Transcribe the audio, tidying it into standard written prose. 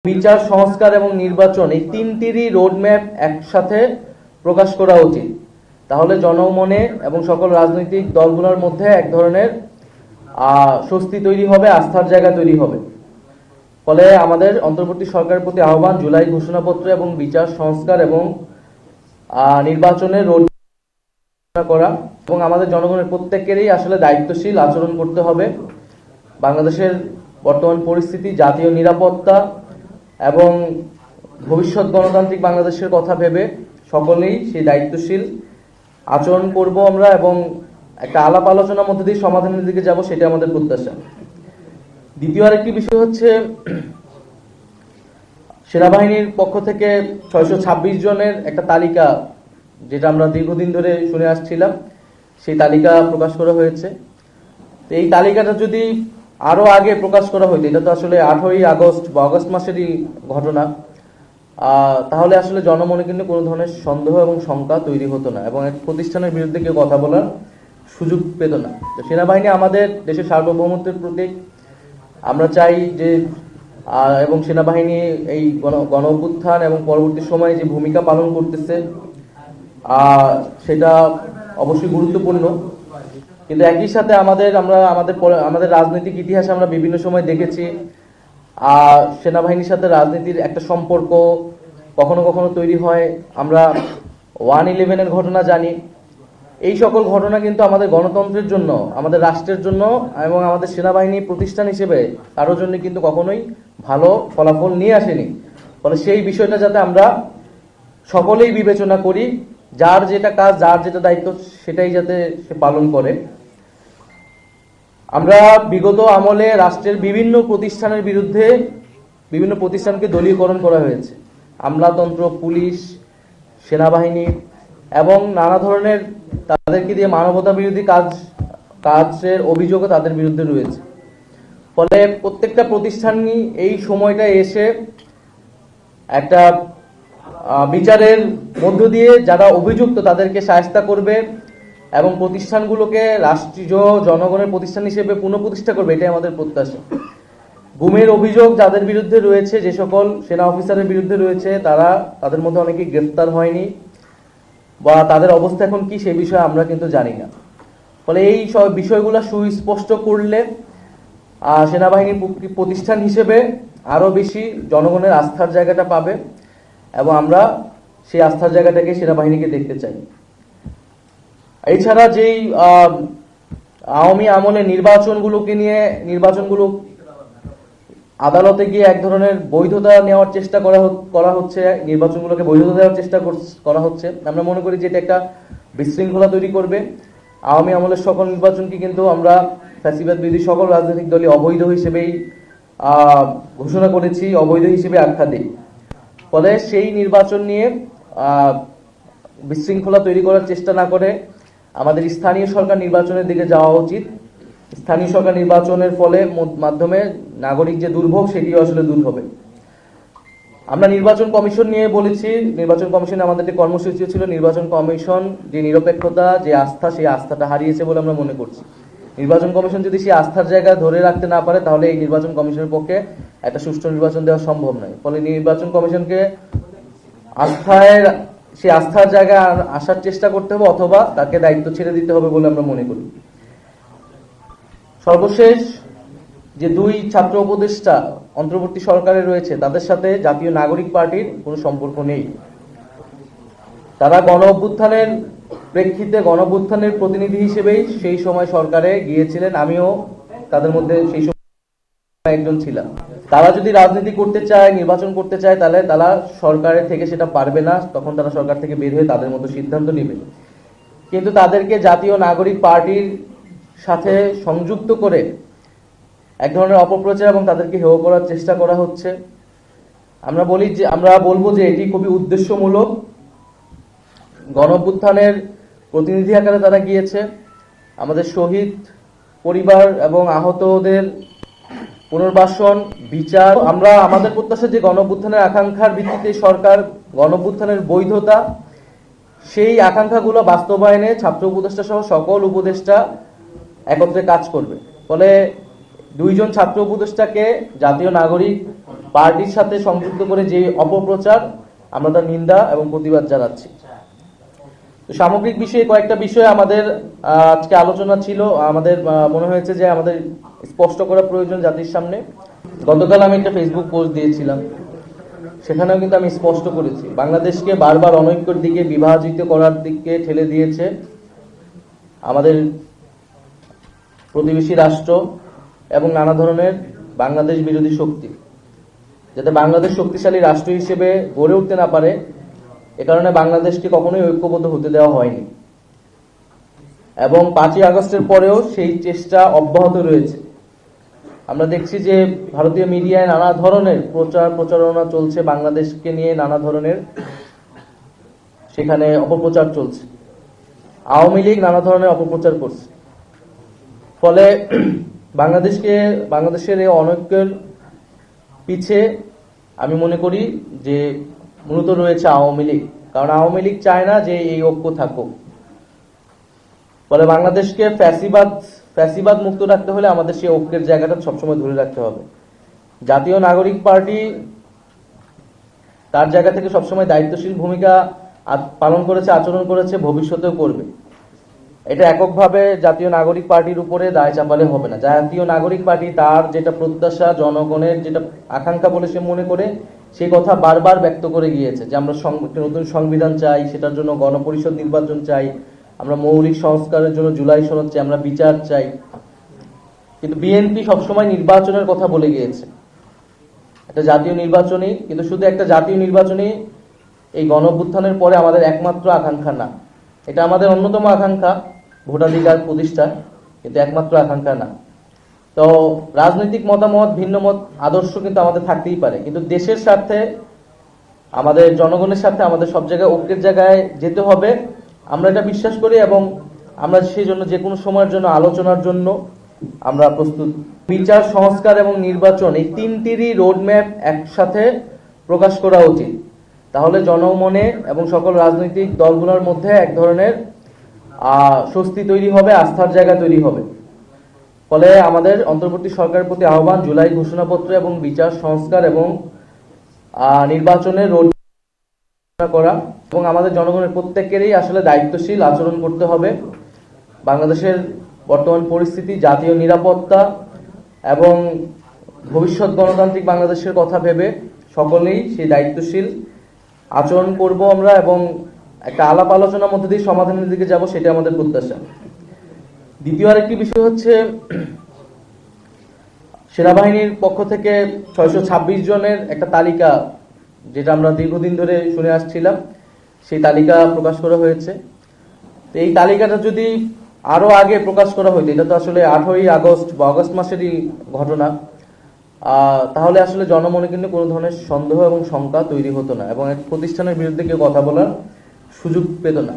বিচার সংস্কার এবং নির্বাচন এই তিনটিরই রোডম্যাপ একসাথে প্রকাশ করা উচিত। তাহলে জনমনে এবং সকল রাজনৈতিক দলগুলোর মধ্যে এক ধরনের স্বস্তি তৈরি হবে, আস্থার জায়গা তৈরি হবে। ফলে আমাদের অন্তর্বর্তী সরকারের প্রতি আহ্বান, জুলাই ঘোষণাপত্র এবং বিচার সংস্কার এবং নির্বাচনের রোড করা এবং আমাদের জনগণের প্রত্যেকেরই আসলে দায়িত্বশীল আচরণ করতে হবে। বাংলাদেশের বর্তমান পরিস্থিতি, জাতীয় নিরাপত্তা এবং ভবিষ্যৎ গণতান্ত্রিক বাংলাদেশের কথা ভেবে সকলেই সেই দায়িত্বশীল আচরণ করব আমরা এবং একটা আলাপ আলোচনার মধ্যে দিয়ে সমাধানের দিকে যাব, সেটা আমাদের প্রত্যাশা। দ্বিতীয় আরেকটি বিষয় হচ্ছে, সেনাবাহিনীর পক্ষ থেকে 626 জনের একটা তালিকা, যেটা আমরা দীর্ঘদিন ধরে শুনে আসছিলাম, সেই তালিকা প্রকাশ করা হয়েছে। তো এই তালিকাটা যদি আরো আগে প্রকাশ করা হইতো, এটা তো আসলে 8ই আগস্ট বা আগস্ট মাসেরই ঘটনা, তাহলে আসলে জনমনে কিন্তু কোনো ধরনের সন্দেহ এবং শঙ্কা তৈরি হতো না এবং এক প্রতিষ্ঠানের বিরুদ্ধে কেউ কথা বলার সুযোগ পেত না। তো সেনাবাহিনী আমাদের দেশের সার্বভৌমত্বের প্রতীক। আমরা চাই যে এবং সেনাবাহিনী এই গণ অভ্যুত্থান এবং পরবর্তী সময়ে যে ভূমিকা পালন করতেছে সেটা অবশ্যই গুরুত্বপূর্ণ। কিন্তু একই সাথে আমাদের রাজনৈতিক ইতিহাসে আমরা বিভিন্ন সময় দেখেছি সেনাবাহিনীর সাথে রাজনীতির একটা সম্পর্ক কখনো কখনো তৈরি হয়। আমরা 1/11-এর ঘটনা জানি। এই সকল ঘটনা কিন্তু আমাদের গণতন্ত্রের জন্য, আমাদের রাষ্ট্রের জন্য এবং আমাদের সেনাবাহিনী প্রতিষ্ঠান হিসেবে কারোর জন্য কিন্তু কখনোই ভালো ফলাফল নিয়ে আসেনি। ফলে সেই বিষয়টা যাতে আমরা সকলেই বিবেচনা করি, যার যেটা কাজ, যার যেটা দায়িত্ব, সেটাই যাতে সে পালন করে। আমরা বিগত আমলে রাষ্ট্রের বিভিন্ন প্রতিষ্ঠানের বিরুদ্ধে বিভিন্ন প্রতিষ্ঠানকে দলীয়করণ করা হয়েছে। আমলাতন্ত্র, পুলিশ, সেনাবাহিনী এবং নানা ধরনের তাদেরকে দিয়ে মানবতা বিরোধী কাজের অভিযোগও তাদের বিরুদ্ধে রয়েছে। ফলে প্রত্যেকটা প্রতিষ্ঠানই এই সময়টা এসে একটা বিচারের মধ্য দিয়ে যারা অভিযুক্ত তাদেরকে শায়েস্তা করবে এবং প্রতিষ্ঠানগুলোকে রাষ্ট্রীয় জনগণের প্রতিষ্ঠান হিসেবে পুনঃপ্রতিষ্ঠা করবে, এটাই আমাদের প্রত্যাশা। গুমের অভিযোগ যাদের বিরুদ্ধে রয়েছে, যে সকল সেনা অফিসারের বিরুদ্ধে রয়েছে, তাদের মধ্যে অনেকেই গ্রেফতার হয়নি বা তাদের অবস্থা এখন কি সে বিষয়ে আমরা কিন্তু জানি না। ফলে এই সব বিষয়গুলো সুস্পষ্ট করলে সেনাবাহিনী প্রতিষ্ঠান হিসেবে আরো বেশি জনগণের আস্থার জায়গাটা পাবে এবং আমরা সেই আস্থার জায়গাটাকে সেনাবাহিনীকে দেখতে চাই। এছাড়া যেই আওয়ামী আমলে নির্বাচনগুলো আদালতে গিয়ে এক ধরনের বৈধতা নেওয়ার চেষ্টা করা হচ্ছে, নির্বাচনগুলোকে বৈধতা দেওয়ার চেষ্টা করা হচ্ছে। আমরা মনে করি যে এটা একটা বিশৃঙ্খলা তৈরি করবে। আওয়ামী আমলের সকল নির্বাচনকে কিন্তু আমরা ফ্যাসিবাদ বিরোধী সকল রাজনৈতিক দলই অবৈধ হিসেবেই ঘোষণা করেছি, অবৈধ হিসেবে আখ্যা দিই। ফলে সেই নির্বাচন নিয়ে বিশৃঙ্খলা তৈরি করার চেষ্টা না করে আমাদের স্থানীয় সরকার নির্বাচনের দিকে যাওয়া উচিত। স্থানীয় সরকার নির্বাচনের মাধ্যমে নাগরিক যে দুর্ভোগ, সেটিও আসলে দূর হবে। আমরা নির্বাচন কমিশন নিয়ে বলেছি, নির্বাচন কমিশনে আমাদের যে কর্মসূচি ছিল, নির্বাচন কমিশন যে নিরপেক্ষতা, যে আস্থা, সেই আস্থাটা হারিয়েছে বলে আমরা মনে করছি। নির্বাচন কমিশন যদি সেই আস্থার জায়গা ধরে রাখতে না পারে, তাহলে এই নির্বাচন কমিশনের পক্ষে একটা সুষ্ঠু নির্বাচন দেওয়া সম্ভব নয়। ফলে নির্বাচন কমিশনকে সেই আস্থার জায়গায় আসার চেষ্টা করতে হবে অথবা তাকে দায়িত্ব ছেড়ে দিতে হবে বলে আমরা মনে করি। সর্বশেষ, যে 2 ছাত্র উপদেষ্টা অন্তর্বর্তী সরকারে রয়েছে, তাদের সাথে জাতীয় নাগরিক পার্টির কোনো সম্পর্ক নেই। তারা গণ অভ্যুত্থানের প্রেক্ষিতে গণ অভ্যুত্থানের প্রতিনিধি হিসেবেই সেই সময় সরকারে গিয়েছিলেন। আমিও তাদের মধ্যে সেই সময় একজন ছিলাম। তারা যদি রাজনীতি করতে চায়, নির্বাচন করতে চায়, তাহলে তারা সরকারের থেকে সেটা পারবে না। তখন তারা সরকার থেকে বের হয়ে তাদের মতো সিদ্ধান্ত নেবে। কিন্তু তাদেরকে জাতীয় নাগরিক পার্টির সাথে সংযুক্ত করে এক ধরনের অপপ্রচার এবং তাদেরকে হেয় করার চেষ্টা করা হচ্ছে। আমরা বলবো যে এটি খুবই উদ্দেশ্যমূলক। গণ অভ্যুত্থানের প্রতিনিধি আকারে তারা গিয়েছে। আমাদের শহীদ পরিবার এবং আহতদের পুনর্বাসন, বিচার, আমাদের প্রত্যাশা যে গণ অভ্যুত্থানের আকাঙ্ক্ষার ভিত্তিতে সরকার গণ অভ্যুত্থানের বৈধতা, সেই আকাঙ্ক্ষাগুলো বাস্তবায়নে ছাত্র উপদেষ্টা সহ সকল উপদেষ্টা একত্রে কাজ করবে। ফলে দুইজন ছাত্র উপদেষ্টাকে জাতীয় নাগরিক পার্টির সাথে সংযুক্ত করে যে অপপ্রচার, আমরা তার নিন্দা এবং প্রতিবাদ জানাচ্ছি। তো সামগ্রিক বিষয়ে কয়েকটা বিষয় আমাদের আজকে আলোচনা ছিল, আমাদের মনে হয়েছে যে আমাদের স্পষ্ট করা প্রয়োজন জাতির সামনে। গতকাল আমি একটা ফেসবুক পোস্ট দিয়েছিলাম, সেখানেও কিন্তু আমি স্পষ্ট করেছি, বাংলাদেশকে বারবার অনৈক্যের দিকে, বিভাজিত করার দিকে ঠেলে দিয়েছে আমাদের প্রতিবেশী রাষ্ট্র এবং নানা ধরনের বাংলাদেশ বিরোধী শক্তি। যাতে বাংলাদেশ শক্তিশালী রাষ্ট্র হিসেবে গড়ে উঠতে না পারে, এ কারণে বাংলাদেশকে কখনোই ঐক্যবদ্ধ হতে দেওয়া হয়নি এবং 5ই আগস্টের পরেও সেই চেষ্টা অব্যাহত রয়েছে। আমরা দেখছি যে ভারতীয় মিডিয়ায় নানা ধরনের প্রচারণা চলছে, বাংলাদেশকে নিয়ে নানা ধরনের সেখানে অপপ্রচার চলছে। আওয়ামী লীগ নানা ধরনের অপপ্রচার করছে, ফলে বাংলাদেশের এই অনৈক্যের পিছে আমি মনে করি যে মূলত রয়েছে আওয়ামী লীগ, কারণ আওয়ামী লীগ চায় না যে এই ঐক্য থাকুক। ফলে বাংলাদেশকে ফ্যাসিবাদ মুক্ত রাখতে হলে আমাদের সেই ঐক্যের জায়গাটা সবসময় ধরে রাখতে হবে। জাতীয় নাগরিক পার্টি তার জায়গা থেকে সবসময় দায়িত্বশীল ভূমিকা পালন করেছে, আচরণ করেছে, ভবিষ্যতেও করবে। এটা এককভাবে জাতীয় নাগরিক পার্টির উপরে দায় চাপালে হবে না। জাতীয় নাগরিক পার্টি তার যেটা প্রত্যাশা, জনগণের যেটা আকাঙ্ক্ষা বলে সে মনে করে, সেই কথা বারবার ব্যক্ত করে গিয়েছে যে আমরা একটা নতুন সংবিধান চাই, সেটার জন্য গণপরিষদ নির্বাচন চাই, আমরা মৌলিক সংস্কারের জন্য জুলাই সনদ চাই, আমরা বিচার চাই। কিন্তু বিএনপি সবসময় নির্বাচনের কথা বলে গিয়েছে, একটা জাতীয় নির্বাচনই, কিন্তু শুধু একটা জাতীয় নির্বাচনই এই গণঅভ্যুত্থানের পরে আমাদের একমাত্র আকাঙ্ক্ষা না। এটা আমাদের অন্যতম আকাঙ্ক্ষা, ভোটাধিকার প্রতিষ্ঠা, কিন্তু একমাত্র আকাঙ্ক্ষা না। তো রাজনৈতিক মতামত, ভিন্ন মত, আদর্শ কিন্তু আমাদের থাকতেই পারে, কিন্তু দেশের স্বার্থে, আমাদের জনগণের সাথে আমাদের সব জায়গায় ঐক্যের জায়গায় যেতে হবে। আমরা এটা বিশ্বাস করি এবং আমরা সেই জন্য যে কোনো সময়ের জন্য আলোচনার জন্য আমরা প্রস্তুত। বিচার, সংস্কার এবং নির্বাচন, এই তিনটিরই রোডম্যাপ একসাথে প্রকাশ করা উচিত। তাহলে জনমনে এবং সকল রাজনৈতিক দলগুলোর মধ্যে এক ধরনের স্বস্তি তৈরি হবে, আস্থার জায়গা তৈরি হবে। ফলে আমাদের অন্তর্বর্তী সরকারের প্রতি আহ্বান, জুলাই ঘোষণাপত্র এবং বিচার, সংস্কার এবং নির্বাচনের রোড করা এবং আমাদের জনগণের প্রত্যেকেরই আসলে দায়িত্বশীল আচরণ করতে হবে। বাংলাদেশের বর্তমান পরিস্থিতি, জাতীয় নিরাপত্তা এবং ভবিষ্যৎ গণতান্ত্রিক বাংলাদেশের কথা ভেবে সকলেই সেই দায়িত্বশীল আচরণ করব আমরা এবং একটা আলাপ আলোচনার মধ্যে দিয়ে সমাধানের দিকে যাব, সেটা আমাদের প্রত্যাশা। দ্বিতীয় আরেকটি বিষয় হচ্ছে, সেনাবাহিনীর পক্ষ থেকে 626 জনের একটা তালিকা, যেটা আমরা দীর্ঘদিন ধরে শুনে আসছিলাম, সেই তালিকা প্রকাশ করা হয়েছে। তো এই তালিকাটা যদি আরো আগে প্রকাশ করা হইতো, এটা তো আসলে 8ই আগস্ট বা আগস্ট মাসেরই ঘটনা, তাহলে আসলে জনমনে কিন্তু কোনো ধরনের সন্দেহ এবং শঙ্কা তৈরি হতো না এবং এক প্রতিষ্ঠানের বিরুদ্ধে কেউ কথা বলার সুযোগ পেত না।